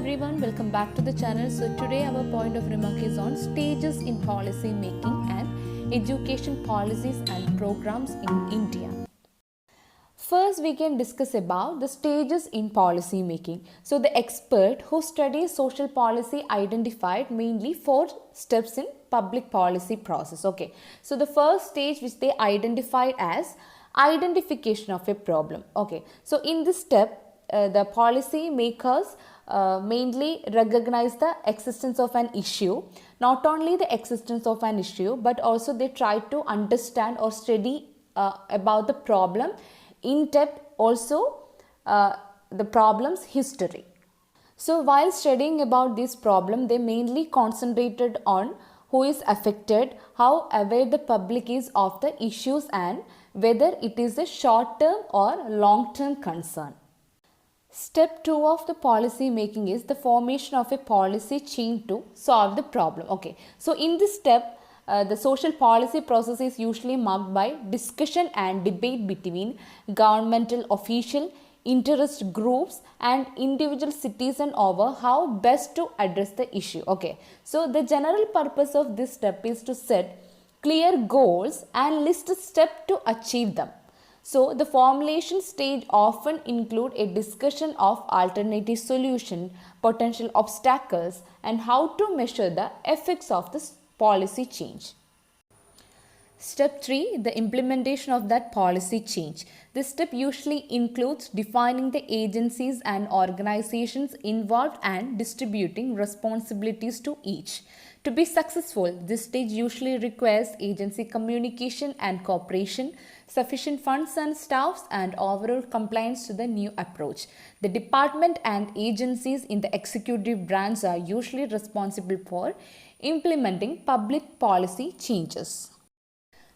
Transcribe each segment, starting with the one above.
everyone, welcome back to the channel. So today our point of remark is on stages in policy making and education policies and programs in India. First, we can discuss about the stages in policy making. So the expert who studies social policy identified mainly 4 steps in public policy process. Okay, so the first stage which they identified as identification of a problem. Okay, so in this step the policy makers mainly recognize the existence of an issue, not only the existence of an issue but also they try to understand or study about the problem in depth, also the problem's history. So while studying about this problem, they mainly concentrated on who is affected, how aware the public is of the issues and whether it is a short term or long term concern. Step 2 of the policy making is the formation of a policy chain to solve the problem. Okay, so in this step, the social policy process is usually marked by discussion and debate between governmental official, interest groups and individual citizens over how best to address the issue. Okay, so the general purpose of this step is to set clear goals and list a step to achieve them. So the formulation stage often include a discussion of alternative solution, potential obstacles and how to measure the effects of this policy change. Step 3, the implementation of that policy change. This step usually includes defining the agencies and organizations involved and distributing responsibilities to each. To be successful, this stage usually requires agency communication and cooperation, sufficient funds and staffs, and overall compliance to the new approach. The department and agencies in the executive branch are usually responsible for implementing public policy changes.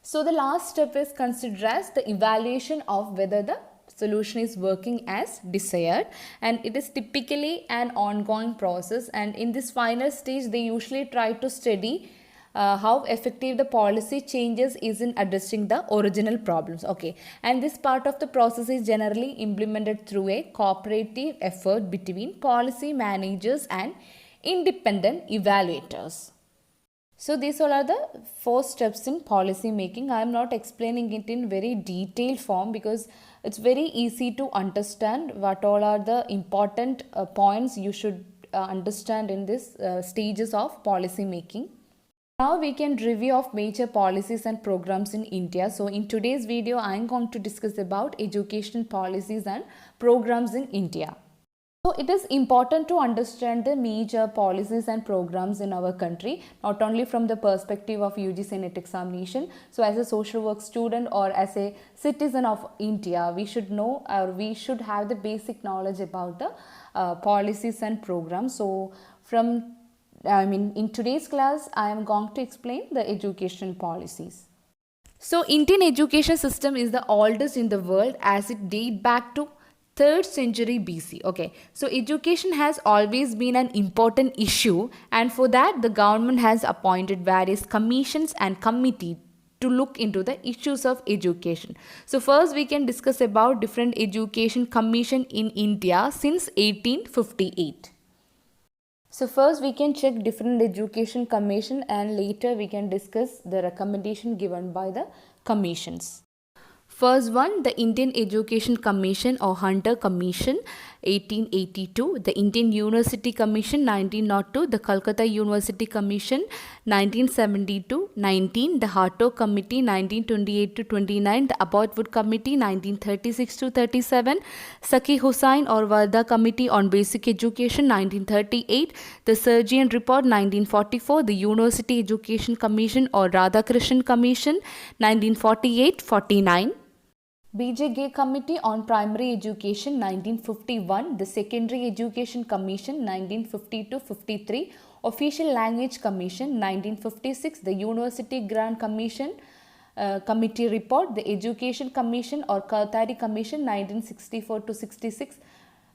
So the last step is considered as the evaluation of whether the solution is working as desired, and it is typically an ongoing process, and in this final stage they usually try to study how effective the policy changes is in addressing the original problems. Okay, and this part of the process is generally implemented through a cooperative effort between policy managers and independent evaluators. So these all are the 4 steps in policy making. I am not explaining it in very detailed form because it's very easy to understand what all are the important points you should understand in this stages of policy making. Now we can review of major policies and programs in India. So in today's video I am going to discuss about education policies and programs in India. So it is important to understand the major policies and programs in our country, not only from the perspective of UGC NET examination. So as a social work student or as a citizen of India, we should know or we should have the basic knowledge about the policies and programs. So in today's class, I am going to explain the education policies. So Indian education system is the oldest in the world as it dates back to 3rd century BC. Okay, so education has always been an important issue, and for that the government has appointed various commissions and committees to look into the issues of education. So first we can discuss about different education commission in India since 1858. So first we can check different education commission and later we can discuss the recommendation given by the commissions. First one, the Indian Education Commission or Hunter Commission 1882, the Indian University Commission 1902, the Calcutta University Commission 1972, 19, the Hartow Committee 1928 to 29, the Abbotswood Committee 1936 to 37, Saki Hussain or Wardha Committee on Basic Education 1938, the Surgeon Report 1944, the University Education Commission or Radhakrishnan Commission 1948-49. BJ Committee on Primary Education 1951, the Secondary Education Commission 1950-53, Official Language Commission 1956, the University Grant Commission Committee Report, the Education Commission or Kothari Commission 1964-66,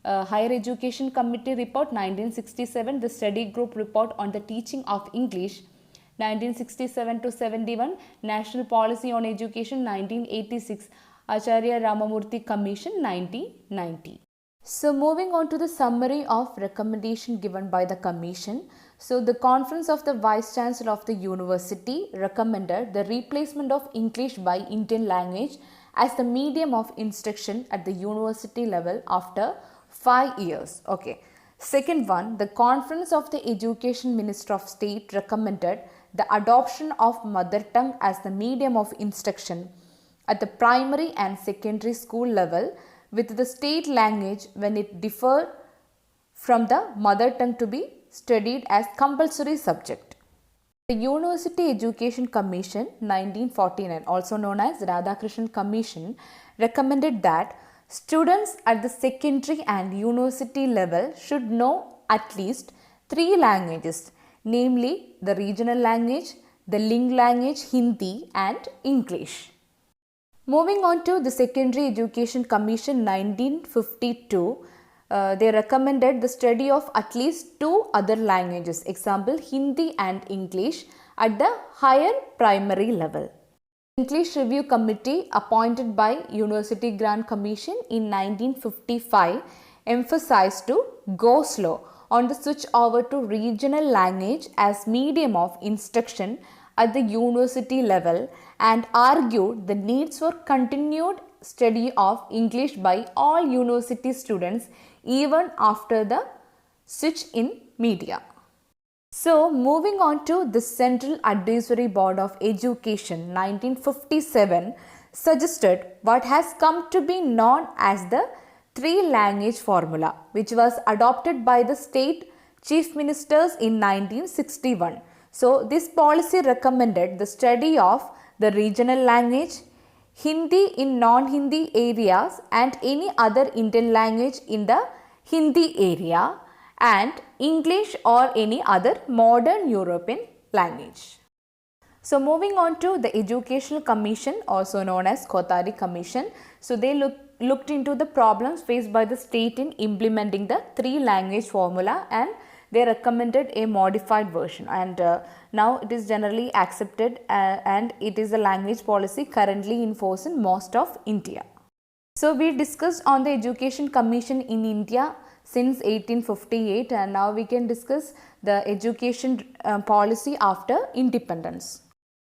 Higher Education Committee Report 1967, the Study Group Report on the Teaching of English 1967-71, National Policy on Education 1986, Acharya Ramamurthy Commission 1990. So moving on to the summary of recommendation given by the Commission. So the Conference of the Vice Chancellor of the University recommended the replacement of English by Indian language as the medium of instruction at the university level after 5 years. Okay. Second one, the Conference of the Education Minister of State recommended the adoption of mother tongue as the medium of instruction at the primary and secondary school level, with the state language when it differed from the mother tongue to be studied as compulsory subject. The University Education Commission 1949, also known as Radhakrishnan Commission, recommended that students at the secondary and university level should know at least 3 languages, namely the regional language, the lingua language Hindi and English. Moving on to the Secondary Education Commission 1952, they recommended the study of at least 2 other languages, example Hindi and English, at the higher primary level. English Review Committee appointed by University Grant Commission in 1955 emphasized to go slow on the switch over to regional language as medium of instruction at the university level and argued the needs for continued study of English by all university students even after the switch in media. So, moving on to the Central Advisory Board of Education 1957 suggested what has come to be known as the 3-language formula, which was adopted by the state chief ministers in 1961. So, this policy recommended the study of the regional language, Hindi in non-Hindi areas and any other Indian language in the Hindi area, and English or any other modern European language. So moving on to the Educational Commission, also known as Kothari Commission. So they looked into the problems faced by the state in implementing the 3-language formula, and they recommended a modified version, and now it is generally accepted and it is a language policy currently in force in most of India. So we discussed on the Education Commission in India since 1858, and now we can discuss the education policy after independence.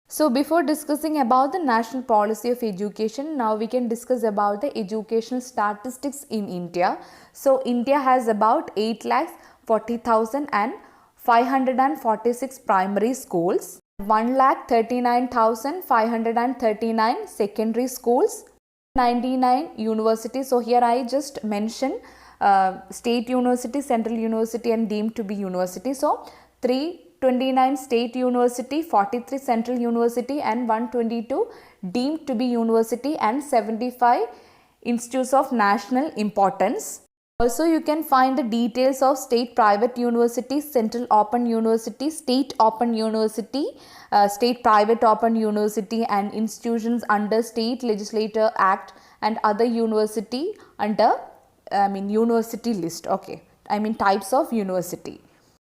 So before discussing about the national policy of education, now we can discuss about the educational statistics in India. So India has about 8,40,546 primary schools, 1,39,539 secondary schools, 99 universities. So here I just mention state university, central university and deemed to be university. So 329 state university, 43 central university and 122 deemed to be university, and 75 institutes of national importance. Also you can find the details of state private universities, central open university, state open university, state private open university and institutions under State Legislature Act and other university under university list. Okay, types of university.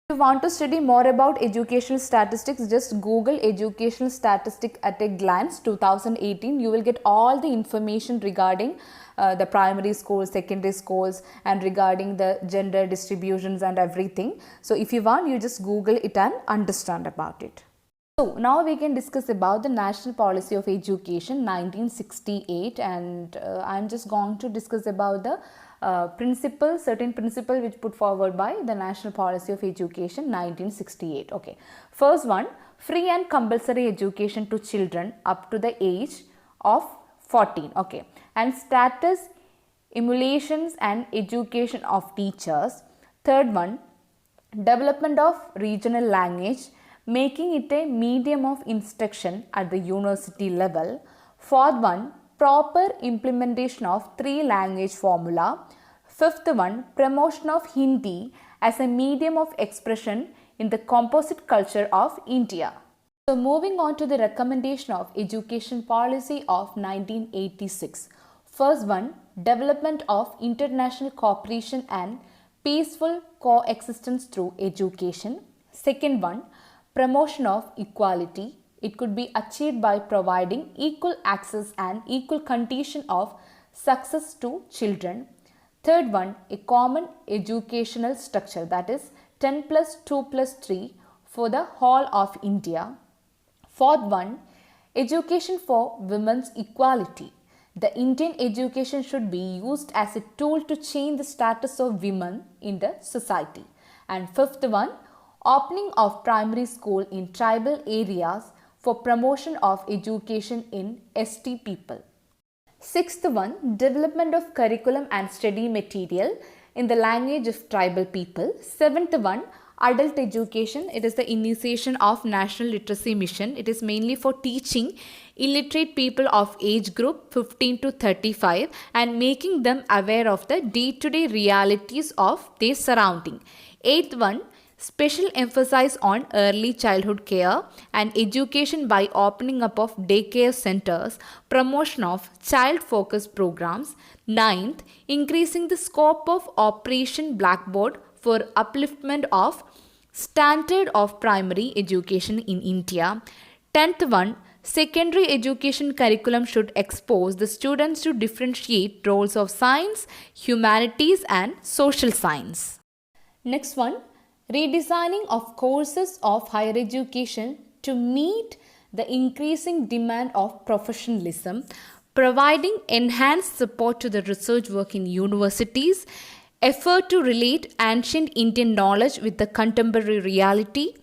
If you want to study more about educational statistics, just Google educational statistic at a glance 2018. You will get all the information regarding the primary schools, secondary schools, and regarding the gender distributions and everything. So if you want, you just Google it and understand about it. So now we can discuss about the National Policy of Education 1968, and I am just going to discuss about the certain principle which put forward by the National Policy of Education 1968. Okay, first one, free and compulsory education to children up to the age of 14. Okay, and status emulations and education of teachers. Third one, development of regional language, making it a medium of instruction at the university level. Fourth one, proper implementation of 3-language formula. Fifth one, promotion of Hindi as a medium of expression in the composite culture of India. So moving on to the recommendation of education policy of 1986. First one, development of international cooperation and peaceful coexistence through education. Second one, promotion of equality. It could be achieved by providing equal access and equal condition of success to children. Third one, a common educational structure, that is 10 plus 2 plus 3 for the whole of India. Fourth one, education for women's equality. The Indian education should be used as a tool to change the status of women in the society. And fifth one, opening of primary school in tribal areas for promotion of education in ST people. Sixth one, development of curriculum and study material in the language of tribal people. Seventh one, adult education. It is the initiation of National Literacy Mission. It is mainly for teaching illiterate people of age group 15 to 35 and making them aware of the day-to-day realities of their surrounding. Eighth one, special emphasis on early childhood care and education by opening up of daycare centers, promotion of child-focused programs. Ninth, increasing the scope of Operation Blackboard for upliftment of standard of primary education in India. 10th one, secondary education curriculum should expose the students to differentiate roles of science, humanities and social science. Next one, redesigning of courses of higher education to meet the increasing demand of professionalism, providing enhanced support to the research work in universities, effort to relate ancient Indian knowledge with the contemporary reality,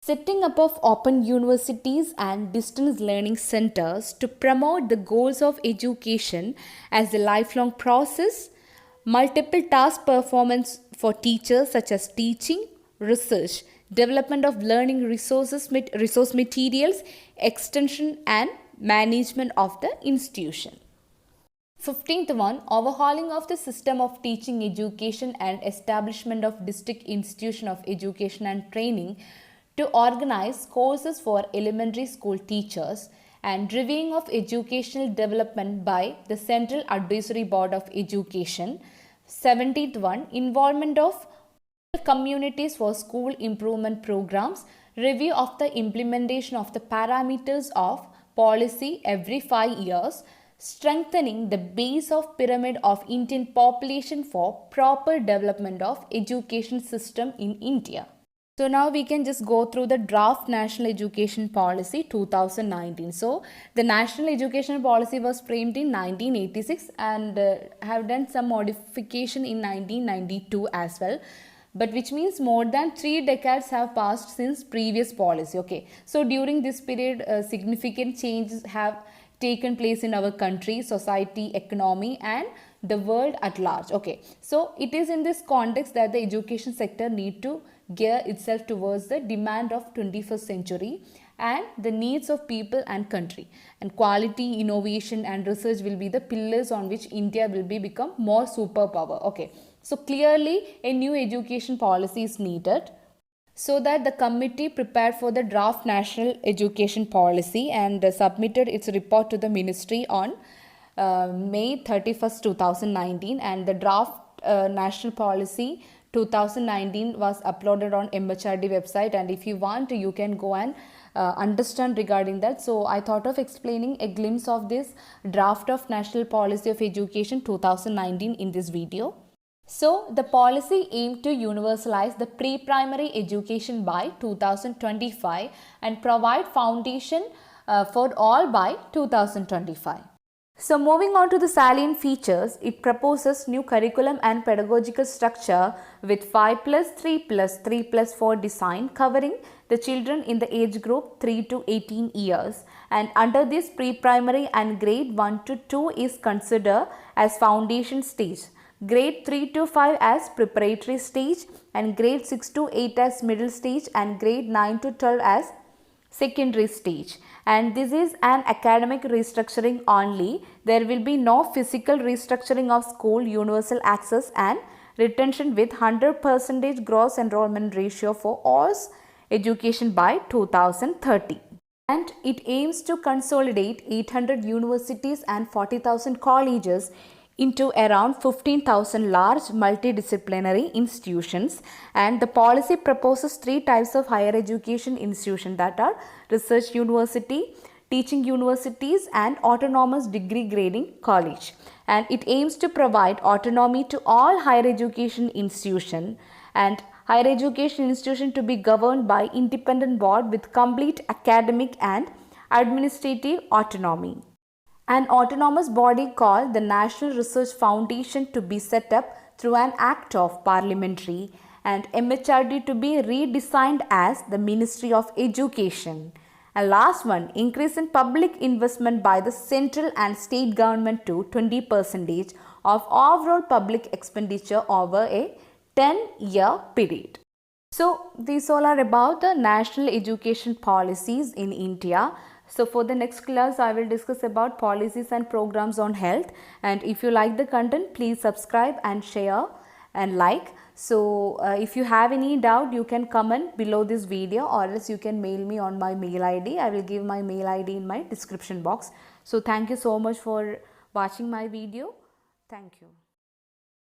setting up of open universities and distance learning centers to promote the goals of education as a lifelong process, multiple task performance for teachers such as teaching, research, development of learning resource materials, extension and management of the institution. 15th one, overhauling of the system of teaching education and establishment of district institution of education and training to organize courses for elementary school teachers and reviewing of educational development by the Central Advisory Board of Education. 17th one, involvement of communities for school improvement programs, review of the implementation of the parameters of policy every 5 years, strengthening the base of pyramid of Indian population for proper development of education system in India. So now we can just go through the draft National Education Policy 2019. So the National Education Policy was framed in 1986 and have done some modification in 1992 as well. But which means more than 3 decades have passed since previous policy. Okay. So during this period, significant changes have taken place in our country, society, economy and the world at large. Okay. So it is in this context that the education sector need to gear itself towards the demand of 21st century and the needs of people and country. And quality, innovation and research will be the pillars on which India will become more superpower. Okay. So clearly a new education policy is needed. So that the committee prepared for the draft National Education Policy and submitted its report to the ministry on May 31st, 2019 and the draft National Policy 2019 was uploaded on MHRD website, and if you want you can go and understand regarding that. So I thought of explaining a glimpse of this draft of National Policy of Education 2019 in this video. So the policy aimed to universalize the pre-primary education by 2025 and provide foundation for all by 2025. So moving on to the salient features, it proposes new curriculum and pedagogical structure with 5+3+3+4 design covering the children in the age group 3 to 18 years, and under this pre-primary and grade 1 to 2 is considered as foundation stage, grade 3 to 5 as preparatory stage and grade 6 to 8 as middle stage and grade 9 to 12 as secondary stage. And this is an academic restructuring only. There will be no physical restructuring of school universal access and retention with 100% gross enrollment ratio for all education by 2030. And it aims to consolidate 800 universities and 40,000 colleges into around 15,000 large multidisciplinary institutions, and the policy proposes 3 types of higher education institutions, that are research university, teaching universities and autonomous degree grading college. and it aims to provide autonomy to all higher education institutions, and higher education institution to be governed by independent board with complete academic and administrative autonomy. An autonomous body called the National Research Foundation to be set up through an act of parliamentary, and MHRD to be redesigned as the Ministry of Education. And last one, increase in public investment by the central and state government to 20% of overall public expenditure over a 10-year period. So these all are about the national education policies in India. So for the next class, I will discuss about policies and programs on health. And if you like the content, please subscribe and share and like. So if you have any doubt, you can comment below this video, or else you can mail me on my mail ID. I will give my mail ID in my description box. So thank you so much for watching my video. Thank you.